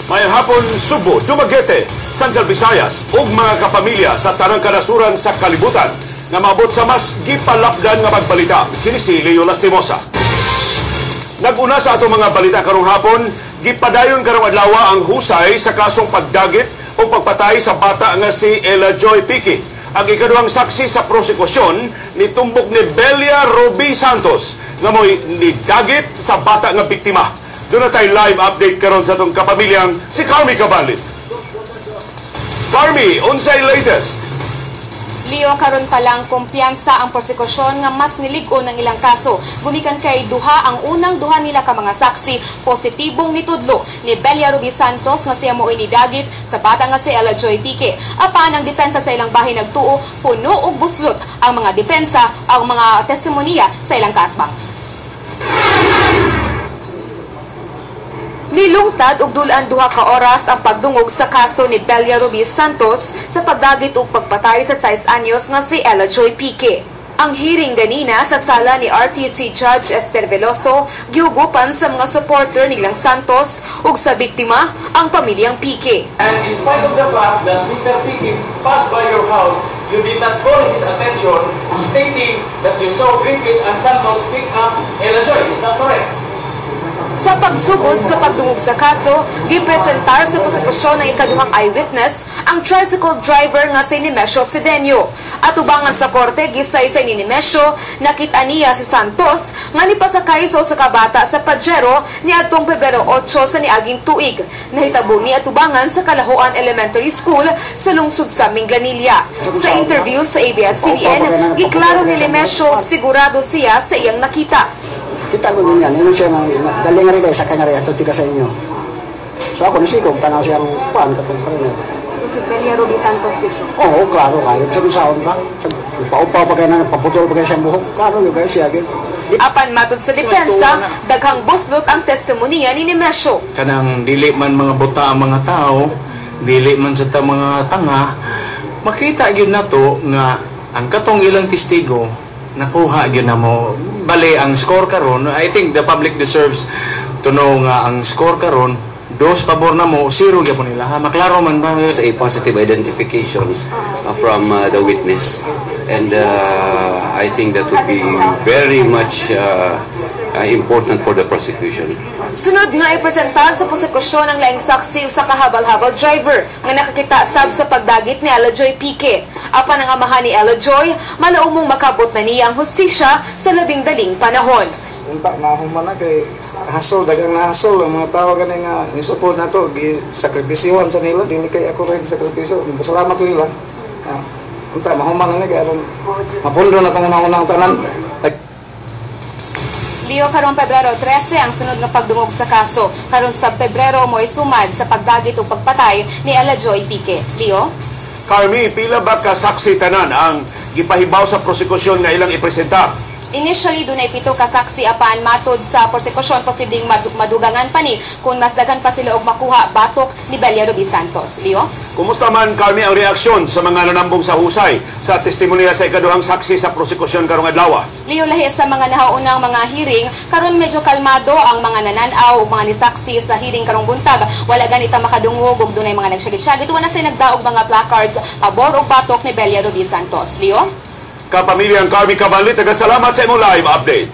May hapon Subo, Dumaguete, Central Visayas ug mga kapamilya sa tanang kanasuran sa kalibutan nga maabot sa mas gipalapdan nga magbalita. Kini si Leo Lastimosa. Naguna sa ato mga balita karong hapon, gipadayon karong adlaw ang husay sa kasong pagdagit o pagpatay sa bata nga si Ella Joy Pique. Ang ikaduhang saksi sa prosekusyon ni tumbok ni Belia Ruby Santos nga mo'y nidagit sa bata nga biktima. Doon na tayo live update karon sa itong kapamilyang si Carmi Cabalit. Carmi, unsay latest? Leo, karon pa lang kumpiyansa ang prosekusyon nga mas nilig-on ang ilang kaso. Gumikan kay duha ang unang duha nila ka mga saksi positibong nitudlo ni Belia Ruby Santos nga siya mo inidagit sa bata nga si Ella Joy Pique. Apan ang depensa sa ilang bahin nagtuo puno og buslot ang mga depensa ang mga testimonya sa ilang kaatbang. Nilungtad og dulan duha ka oras ang pagdungog sa kaso ni Belia Ruby Santos sa pagdagit ug pagpatay sa 6 anyos nga si Ella Joy Pique. Ang hearing ganina sa sala ni RTC Judge Esther Veloso gihugupan sa mga supporter nilang Santos ug sa biktima ang pamilyang Pique. And in spite of the fact that Mr. Pique passed by your house, you did not call his attention, stating that you saw Griffiths and Santos pick up Ella Joy. Is that correct? Sa pagsugod sa pagdungog sa kaso, gipresentar sa prosekusyon ng ikaduhang eyewitness ang tricycle driver nga si Nemesio Cedeño. At ubangan sa korte, gisaysay ni Nemesio, nakita niya si Santos nga nipasakay sa kabata sa Pajero ni adtong Pebrero 8 sa niaging tuig. Nahitabo ni atubangan sa Kalahuan Elementary School sa lungsod sa Minglanilla. Sa interview sa ABS-CBN, giklaro ni Nemesio sigurado siya sa iyang nakita. Kita ko ganyan, yun siya nga, galing nga rin kayo sa kanya rin, ato tiga sa inyo. So ako nasikog, tanaw siyang paan katong pa rin. Si Belia Ruby Santos dito? Oo, klaro kayo. Sabi sahon ka, paupaw pa kayo na, paputol pa kayo siyang buhok, klaro yung kayo siya. Apan matod sa depensa, daghang buslot ang testimonya ni Nemesio. Kanang dili man mga buta ang mga tao, dili man sa mga tanga, makita yun na to nga ang katong ilang testigo, nakuha yun na mo. Bale, ang score karon, I think the public deserves to know nga ang score karon, dos pabor na mo, 0 gyapon nila. Maklaro man ba? A positive identification from the witness, and I think that would be very much important for the prosecution. Sunod nga ipresentar sa prosekusyon ang laing saksi sa kahabal-habal driver nga nakakita sab sa pagdagit ni Ella Joy Pique. Apan ang amahan ni Ella Joy, malaumong makabot na niya ang hustisya sa labing daling panahon. Unta na human na kay hasol, dagang nahasol ang mga tao gani nga nisupport na to, sakripisyohan sa nila, dili kay ako rin sakripisyo. Pasalamat ko nila. Unta mahuman na kay aron mapundo na tang naunang tanan. Leo, karong Pebrero 13 ang sunod nga pagdungog sa kaso. Karon sa Pebrero mo isumad sa pagdagit o pagpatay ni Ella Joy Pique. Leo? Carmi, pila ba ka saksi tanan ang gipahibaw sa prosekusyon nga ilang ipresenta? Initially, dunay 7 ka saksi apan matod sa prosekusyon posibleng madugangan pa ni kung mas daghan pa sila og makuha batok ni Belia Ruby Santos. Leo? Kumusta man, Carmi, ang reaksyon sa mga nanambong sa husay sa testimonya sa ikaduhang saksi sa prosekusyon karong adlaw? Leo, lahi sa mga nahaunang mga hearing, karon medyo kalmado ang mga nananaw ug mga nisaksi sa hearing karong buntag. Wala ganita makadungog ug dunay mga nagsyagit-syagit. Wala say nagdaog mga placards pabor og batok ni Belia Ruby Santos. Leo? Kapamilyang Carmi Cabalit, salamat sa imong live update.